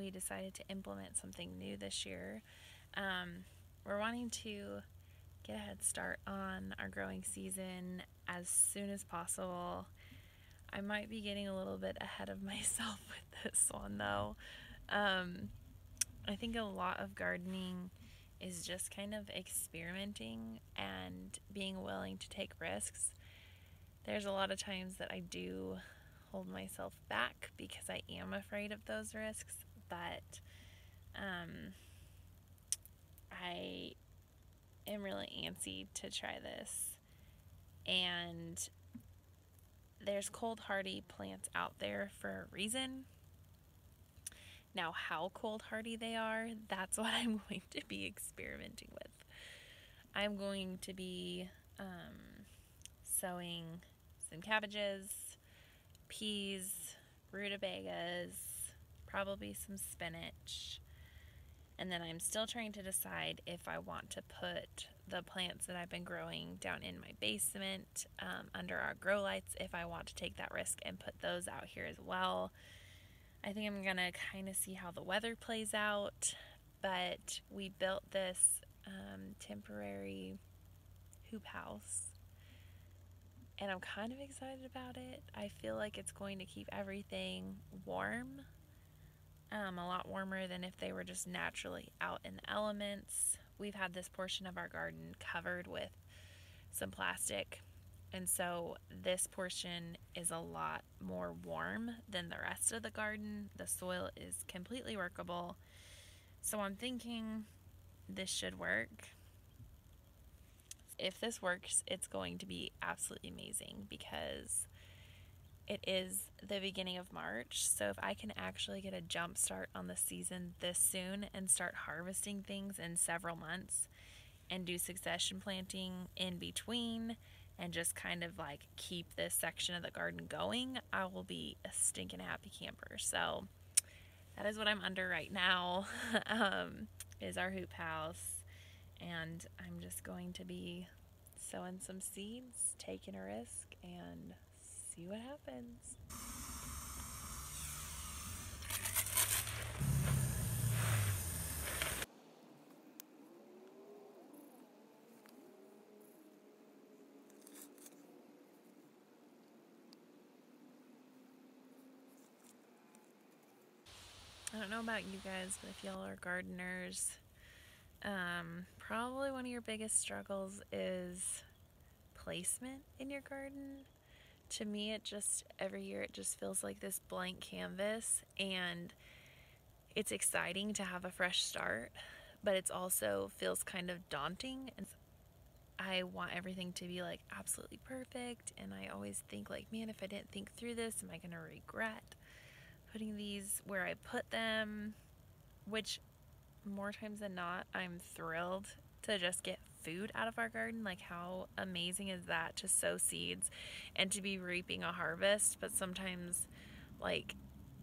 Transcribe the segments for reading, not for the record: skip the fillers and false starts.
we decided to implement something new this year. We're wanting to get a head start on our growing season as soon as possible. I might be getting a little bit ahead of myself with this one though. I think a lot of gardening is just kind of experimenting and being willing to take risks. There's a lot of times that I do hold myself back because I am afraid of those risks, but I am really antsy to try this. And there's cold hardy plants out there for a reason. Now, how cold hardy they are, that's what I'm going to be experimenting with. I'm going to be sowing some cabbages, peas, rutabagas, probably some spinach. And then I'm still trying to decide if I want to put the plants that I've been growing down in my basement under our grow lights, if I want to take that risk and put those out here as well. I think I'm gonna kind of see how the weather plays out, but we built this temporary hoop house and I'm kind of excited about it. I feel like it's going to keep everything warm, a lot warmer than if they were just naturally out in the elements. We've had this portion of our garden covered with some plastic, and so this portion is a lot more warm than the rest of the garden. The soil is completely workable, so I'm thinking this should work. If this works, it's going to be absolutely amazing because it is the beginning of March, so if I can actually get a jump start on the season this soon and start harvesting things in several months and do succession planting in between and just kind of like keep this section of the garden going, I will be a stinking happy camper. So that is what I'm under right now, is our hoop house. And I'm just going to be sowing some seeds, taking a risk, and see what happens. I don't know about you guys, but if y'all are gardeners, probably one of your biggest struggles is placement in your garden. To me, it just, every year it just feels like this blank canvas, and it's exciting to have a fresh start, but it's also feels kind of daunting, and I want everything to be like absolutely perfect, and I always think like, man, if I didn't think through this, am I gonna regret putting these where I put them? Which more times than not, I'm thrilled to just get food out of our garden. Like, how amazing is that to sow seeds and to be reaping a harvest? But sometimes, like,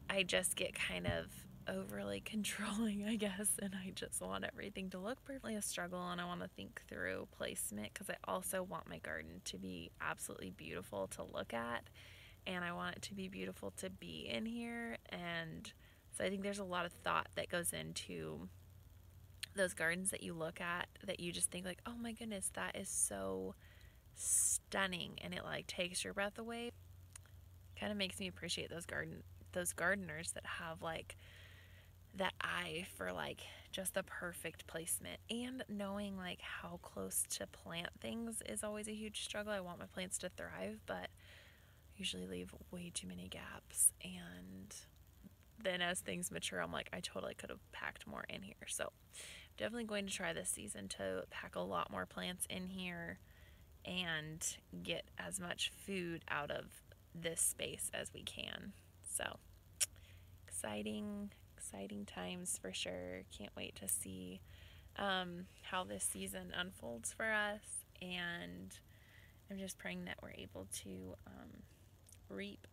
I just get kind of overly controlling, I guess, and I just want everything to look perfectly. A struggle, and I want to think through placement because I also want my garden to be absolutely beautiful to look at, and I want it to be beautiful to be in here. And so I think there's a lot of thought that goes into those gardens that you look at that you just think like, oh my goodness, that is so stunning, and it like takes your breath away. Kind of makes me appreciate those gardeners that have like that eye for like just the perfect placement, and knowing like how close to plant things is always a huge struggle. I want my plants to thrive, but usually leave way too many gaps, and then as things mature, I'm like, I totally could have packed more in here. So definitely going to try this season to pack a lot more plants in here and get as much food out of this space as we can. So exciting times for sure. Can't wait to see how this season unfolds for us, and I'm just praying that we're able to reap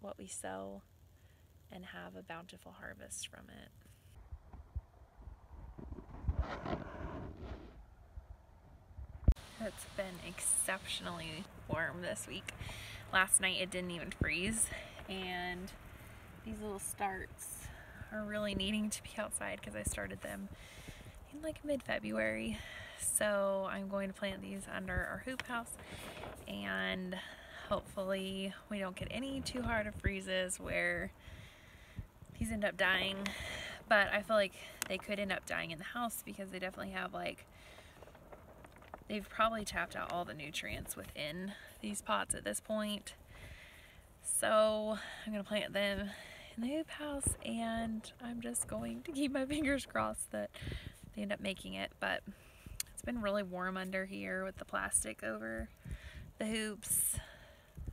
what we sow and have a bountiful harvest from it. It's been exceptionally warm this week. Last night it didn't even freeze, and these little starts are really needing to be outside because I started them in like mid-February. So I'm going to plant these under our hoop house, and hopefully we don't get any too hard of freezes where these end up dying. But I feel like they could end up dying in the house because they definitely have they've probably tapped out all the nutrients within these pots at this point. So I'm gonna plant them in the hoop house, and I'm just going to keep my fingers crossed that they end up making it. But it's been really warm under here with the plastic over the hoops,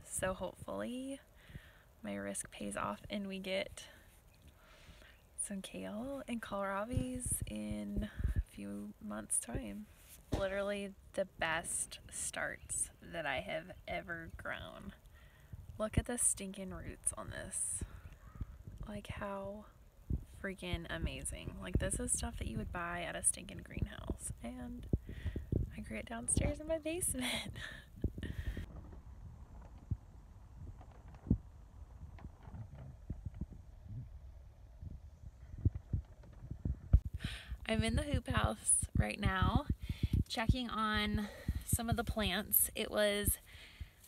so hopefully my risk pays off and we get some kale and kohlrabies in a few months' time. Literally the best starts that I have ever grown. Look at the stinking roots on this. Like, how freaking amazing. Like, this is stuff that you would buy at a stinking greenhouse, and I grew it downstairs in my basement. I'm in the hoop house right now, checking on some of the plants. It was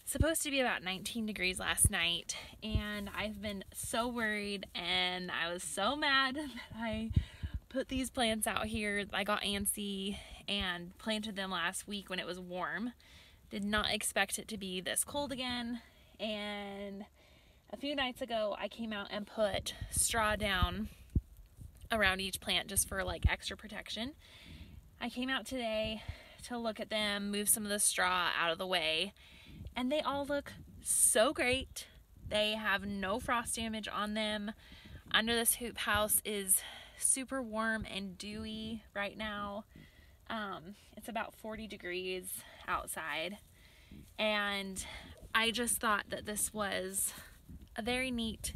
supposed to be about 19 degrees last night, and I've been so worried, and I was so mad that I put these plants out here. I got antsy and planted them last week when it was warm. Did not expect it to be this cold again, and a few nights ago I came out and put straw down around each plant just for like extra protection. I came out today to look at them, move some of the straw out of the way, and they all look so great. They have no frost damage on them. Under this hoop house is super warm and dewy right now. It's about 40 degrees outside, and I just thought that this was a very neat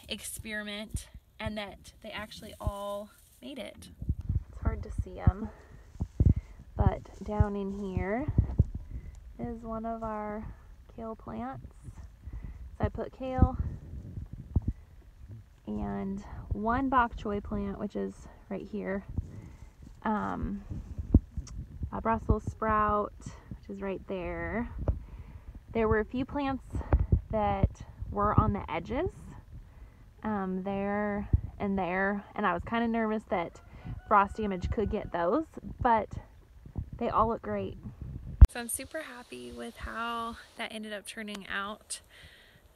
experiment, and that they actually all made it. It's hard to see them, but down in here is one of our kale plants. So I put kale and one bok choy plant, which is right here, a Brussels sprout, which is right there. There were a few plants that were on the edges, there and there, and I was kind of nervous that frost damage could get those, but they all look great. So I'm super happy with how that ended up turning out.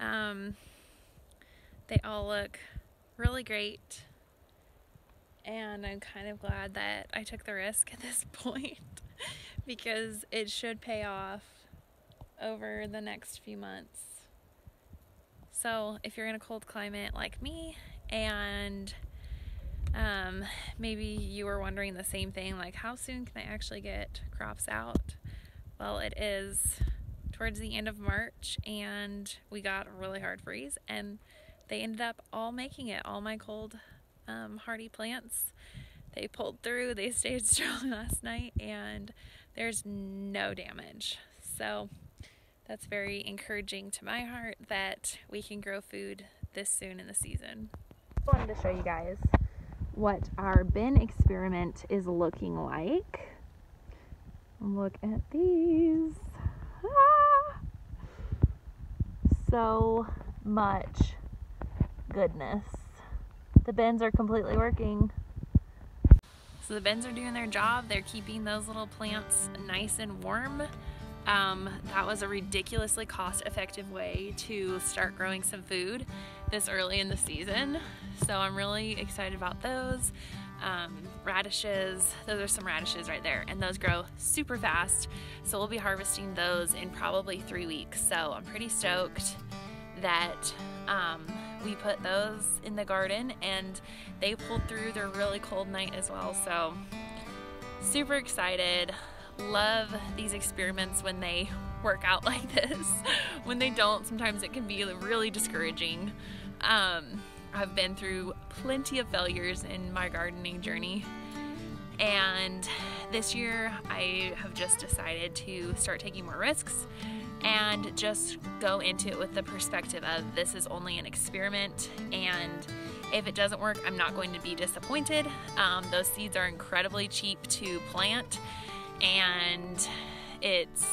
They all look really great, and I'm kind of glad that I took the risk at this point because it should pay off over the next few months. So if you're in a cold climate like me, and maybe you were wondering the same thing, like how soon can I actually get crops out? Well, it is towards the end of March, and we got a really hard freeze, and they ended up all making it. All my cold hardy plants, they pulled through. They stayed strong last night, and there's no damage. So that's very encouraging to my heart that we can grow food this soon in the season. I wanted to show you guys what our bin experiment is looking like. Look at these. Ah! So much goodness. The bins are completely working. So the bins are doing their job. They're keeping those little plants nice and warm. That was a ridiculously cost-effective way to start growing some food this early in the season. So I'm really excited about those. Radishes, those are some radishes right there, and those grow super fast. So we'll be harvesting those in probably 3 weeks. So I'm pretty stoked that we put those in the garden, and they pulled through their really cold night as well. So super excited. Love these experiments when they work out like this. When they don't, sometimes it can be really discouraging. I've been through plenty of failures in my gardening journey, and this year I have just decided to start taking more risks and just go into it with the perspective of this is only an experiment, and If it doesn't work, I'm not going to be disappointed. Those seeds are incredibly cheap to plant, and it's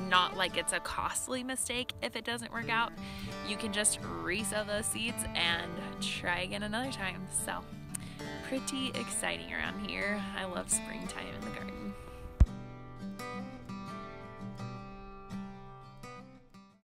not like it's a costly mistake if it doesn't work out. You can just resow those seeds and try again another time. So pretty exciting around here. I love springtime and